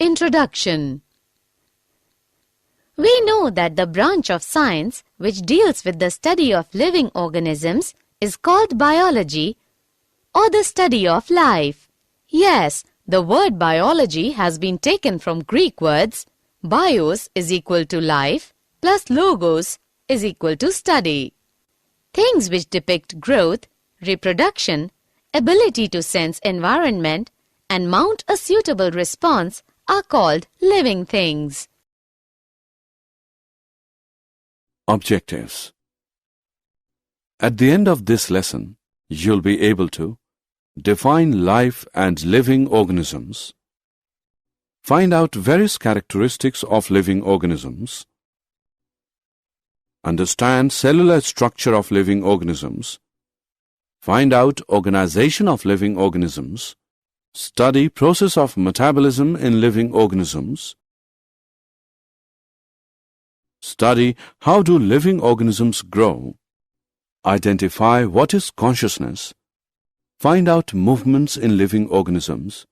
Introduction. We know that the branch of science which deals with the study of living organisms is called biology, or the study of life. Yes, the word biology has been taken from Greek words bios is equal to life plus logos is equal to study. Things which depict growth, reproduction, ability to sense environment, and mount a suitable response are called living things. Objectives. At the end of this lesson, you'll be able to define life and living organisms, find out various characteristics of living organisms, understand cellular structure of living organisms, find out organization of living organisms, study process of metabolism in living organisms, study how do living organisms grow, identify what is consciousness, find out movements in living organisms,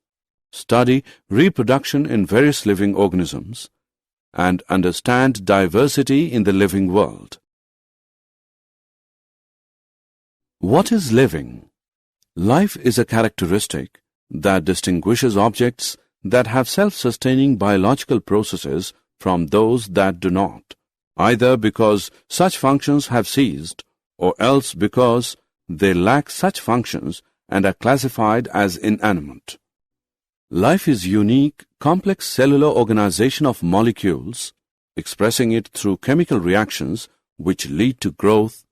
study reproduction in various living organisms, and understand diversity in the living world. What is living? Life is a characteristic that distinguishes objects that have self-sustaining biological processes from those that do not, either because such functions have ceased or else because they lack such functions and are classified as inanimate. Life is unique, complex cellular organization of molecules, expressing it through chemical reactions which lead to growth,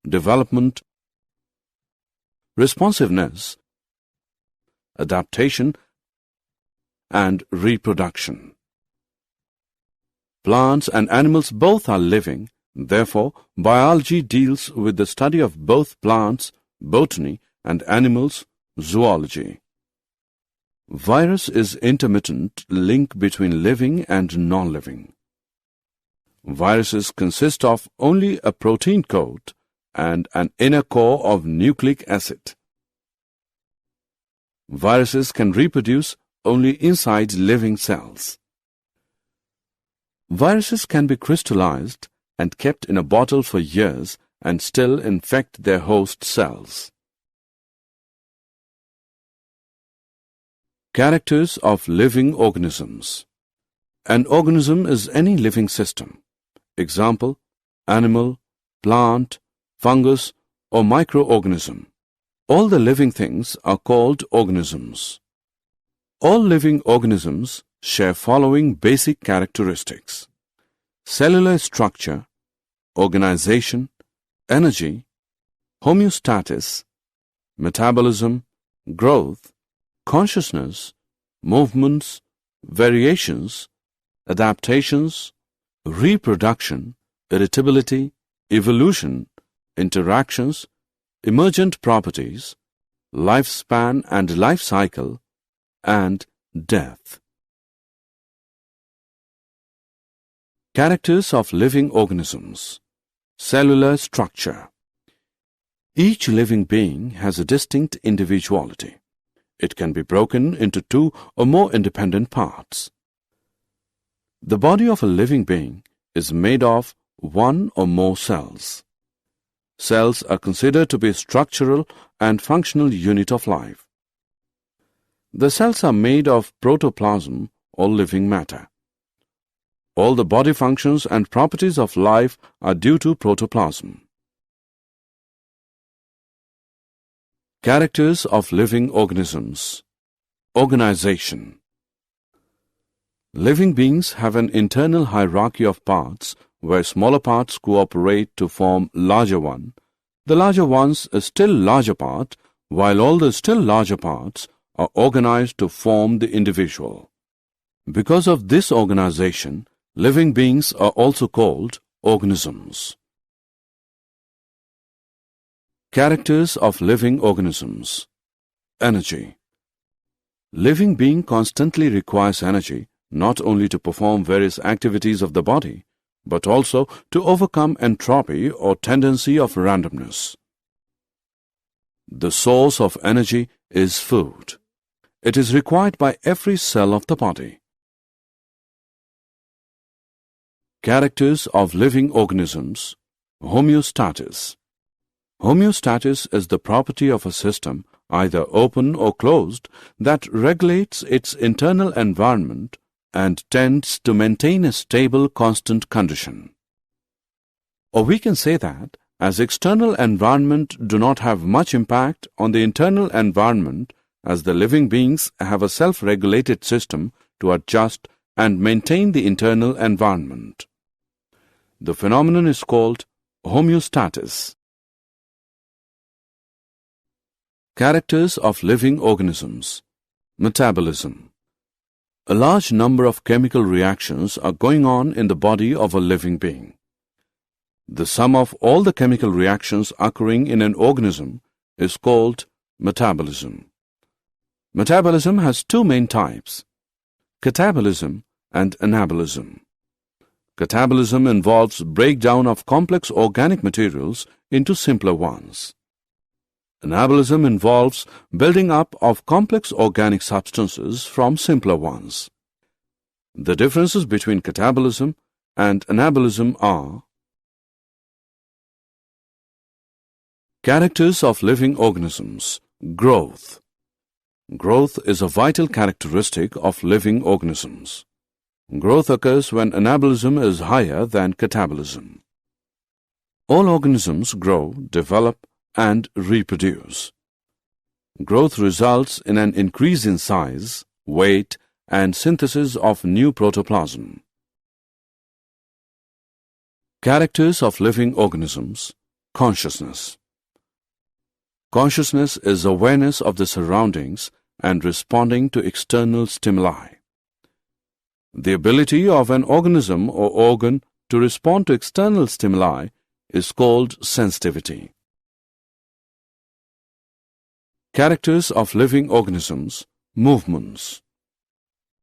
development, responsiveness, adaptation, and reproduction. Plants and animals both are living, therefore, biology deals with the study of both plants, botany, and animals, zoology. Virus is intermittent link between living and non-living. Viruses consist of only a protein coat and an inner core of nucleic acid. Viruses can reproduce only inside living cells. Viruses can be crystallized and kept in a bottle for years and still infect their host cells. Characters of living organisms. An organism is any living system. Example, animal, plant, fungus, or microorganism. All the living things are called organisms. All living organisms share following basic characteristics: cellular structure, organization, energy, homeostasis, metabolism, growth, consciousness, movements, variations, adaptations, reproduction, irritability, evolution, interactions, emergent properties, lifespan and life cycle, and death. Characters of living organisms. Cellular structure. Each living being has a distinct individuality. It can be broken into two or more independent parts. The body of a living being is made of one or more cells. Cells are considered to be a structural and functional unit of life. The cells are made of protoplasm or living matter. All the body functions and properties of life are due to protoplasm. Characters of living organisms. Organization. Living beings have an internal hierarchy of parts where smaller parts cooperate to form larger one. The larger ones a still larger part, while all the still larger parts are organized to form the individual. Because of this organization, living beings are also called organisms. Characters of living organisms. Energy. Living being constantly requires energy not only to perform various activities of the body, but also to overcome entropy or tendency of randomness. The source of energy is food. It is required by every cell of the body. Characters of living organisms. Homeostasis. Homeostasis is the property of a system, either open or closed, that regulates its internal environment and tends to maintain a stable, constant condition. Or we can say that, as external environment do not have much impact on the internal environment, as the living beings have a self-regulated system to adjust and maintain the internal environment. The phenomenon is called homeostasis. Characters of living organisms. Metabolism. A large number of chemical reactions are going on in the body of a living being. The sum of all the chemical reactions occurring in an organism is called metabolism. Metabolism has two main types, catabolism and anabolism. Catabolism involves breakdown of complex organic materials into simpler ones. Anabolism involves building up of complex organic substances from simpler ones. The differences between catabolism and anabolism are: characters of living organisms. Growth. Growth is a vital characteristic of living organisms. Growth occurs when anabolism is higher than catabolism. All organisms grow, develop, and reproduce. Growth results in an increase in size, weight, and synthesis of new protoplasm. Characters of living organisms. Consciousness. Consciousness is awareness of the surroundings and responding to external stimuli. The ability of an organism or organ to respond to external stimuli is called sensitivity. Characters of living organisms. Movements.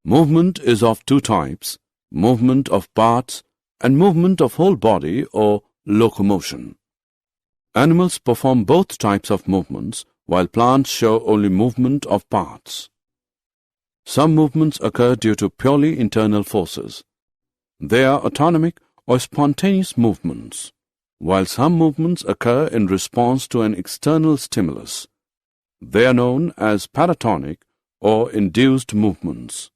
Movement is of two types, movement of parts and movement of whole body or locomotion. Animals perform both types of movements, while plants show only movement of parts. Some movements occur due to purely internal forces. They are autonomic or spontaneous movements, while some movements occur in response to an external stimulus. They are known as paratonic or induced movements.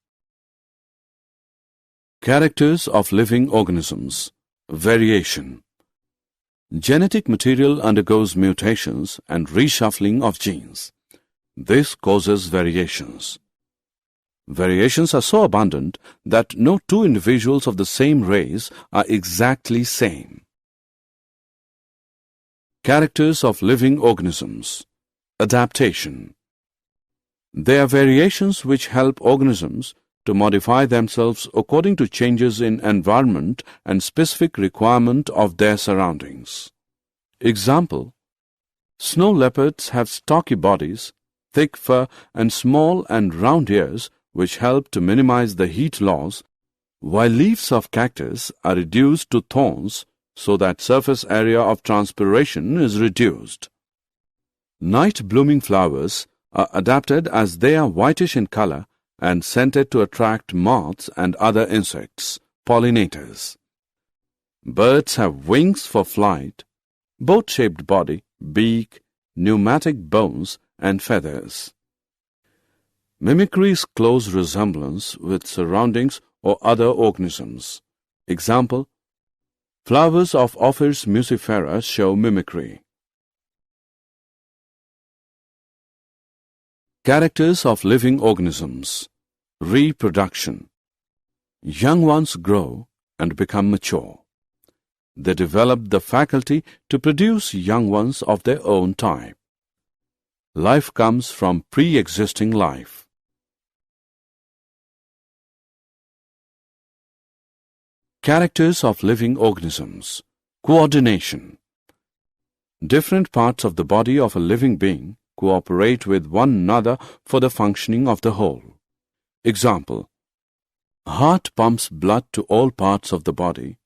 Characters of living organisms. Variation. Genetic material undergoes mutations and reshuffling of genes. This causes variations. Variations are so abundant that no two individuals of the same race are exactly same. Characters of living organisms. Adaptation. They are variations which help organisms to modify themselves according to changes in environment and specific requirement of their surroundings. Example: snow leopards have stocky bodies, thick fur, and small and round ears which help to minimize the heat loss, while leaves of cactus are reduced to thorns so that surface area of transpiration is reduced. Night-blooming flowers are adapted as they are whitish in color and scented to attract moths and other insects, pollinators. Birds have wings for flight, boat-shaped body, beak, pneumatic bones, and feathers. Mimicry is close resemblance with surroundings or other organisms. Example: flowers of Ophrys muscifera show mimicry. Characters of living organisms. Reproduction. Young ones grow and become mature. They develop the faculty to produce young ones of their own type. Life comes from pre-existing life. Characters of living organisms. Coordination. Different parts of the body of a living being cooperate with one another for the functioning of the whole. Example: heart pumps blood to all parts of the body,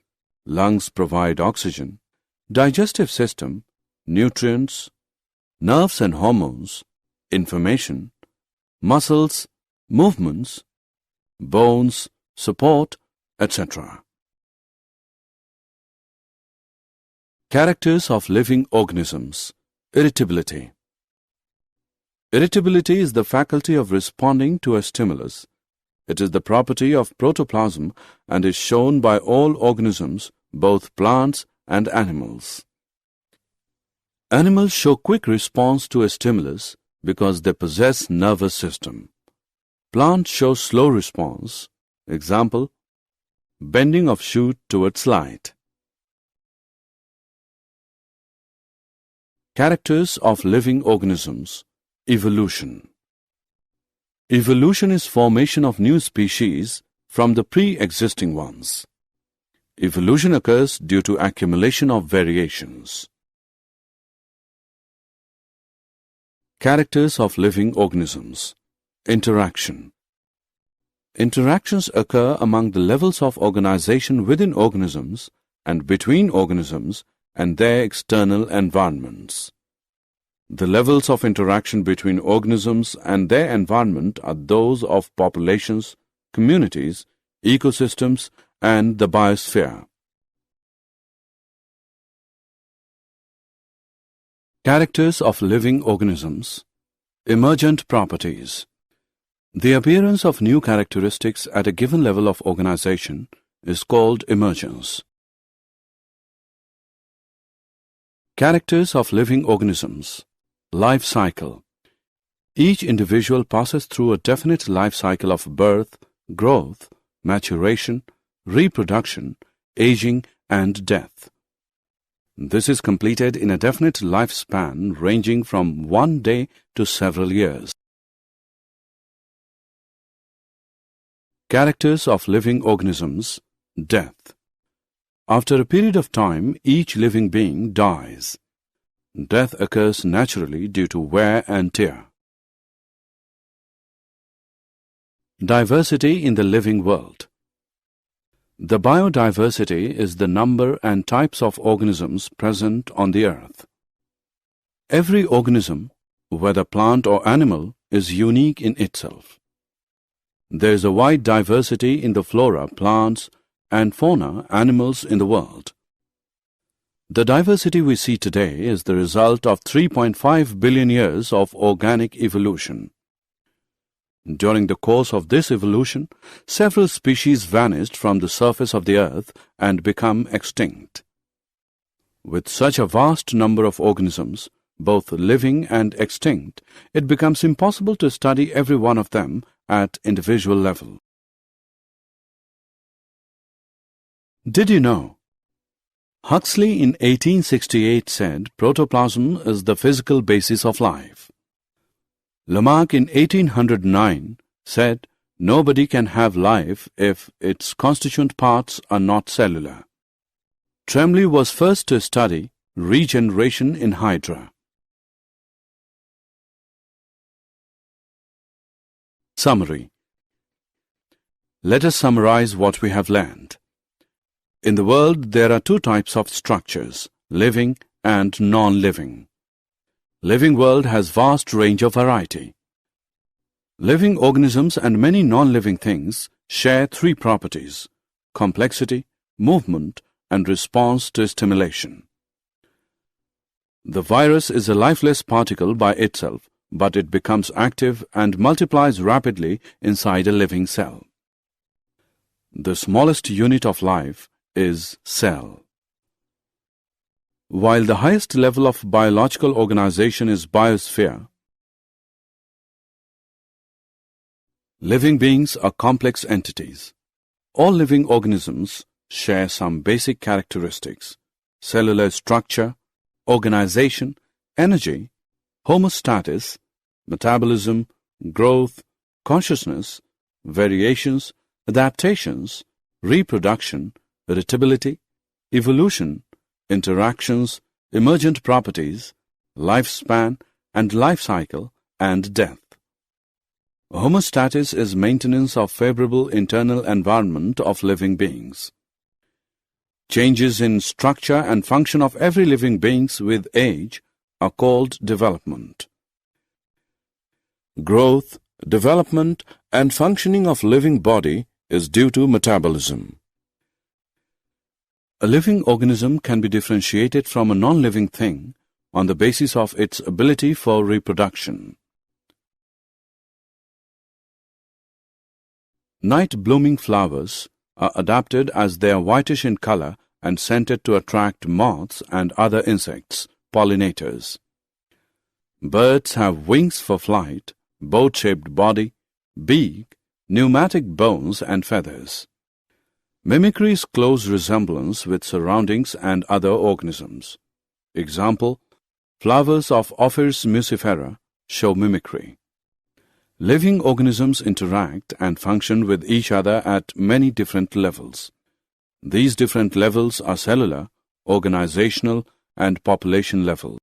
lungs provide oxygen, digestive system, nutrients, nerves and hormones, information, muscles, movements, bones, support, etc. Characters of living organisms. Irritability. Irritability is the faculty of responding to a stimulus. It is the property of protoplasm and is shown by all organisms, both plants and animals. Animals show quick response to a stimulus because they possess nervous system. Plants show slow response. Example, bending of shoot towards light. Characters of living organisms. Evolution. Evolution is formation of new species from the pre-existing ones. Evolution occurs due to accumulation of variations. Characters of living organisms. Interaction. Interactions occur among the levels of organization within organisms and between organisms and their external environments. The levels of interaction between organisms and their environment are those of populations, communities, ecosystems, and the biosphere. Characters of living organisms. Emergent properties. The appearance of new characteristics at a given level of organization is called emergence. Characters of living organisms. Life cycle. Each individual passes through a definite life cycle of birth, growth, maturation, reproduction, aging, and death. This is completed in a definite lifespan ranging from 1 day to several years. Characters of living organisms. Death. After a period of time, each living being dies. Death occurs naturally due to wear and tear. Diversity in the living world. The biodiversity is the number and types of organisms present on the earth. Every organism, whether plant or animal, is unique in itself. There is a wide diversity in the flora, plants, and fauna, animals in the world. The diversity we see today is the result of 3.5 billion years of organic evolution. During the course of this evolution, several species vanished from the surface of the earth and become extinct. With such a vast number of organisms, both living and extinct, it becomes impossible to study every one of them at individual level. Did you know? Huxley in 1868 said protoplasm is the physical basis of life. Lamarck in 1809 said nobody can have life if its constituent parts are not cellular. Tremblay was first to study regeneration in Hydra. Summary. Let us summarize what we have learned. In the world, there are two types of structures, living and non-living. Living world has vast range of variety. Living organisms and many non-living things share three properties: complexity, movement, and response to stimulation. The virus is a lifeless particle by itself, but it becomes active and multiplies rapidly inside a living cell. The smallest unit of life is cell. While the highest level of biological organization is biosphere, living beings are complex entities. All living organisms share some basic characteristics: cellular structure, organization, energy, homeostasis, metabolism, growth, consciousness, variations, adaptations, reproduction, irritability, evolution, interactions, emergent properties, lifespan and life cycle, and death. Homeostasis is maintenance of favorable internal environment of living beings. Changes in structure and function of every living beings with age are called development. Growth, development and functioning of living body is due to metabolism. A living organism can be differentiated from a non-living thing on the basis of its ability for reproduction. Night-blooming flowers are adapted as they are whitish in color and scented to attract moths and other insects, pollinators. Birds have wings for flight, boat-shaped body, beak, pneumatic bones and feathers. Mimicry is close resemblance with surroundings and other organisms. Example, flowers of Ophrys muscifera show mimicry. Living organisms interact and function with each other at many different levels. These different levels are cellular, organizational, and population level.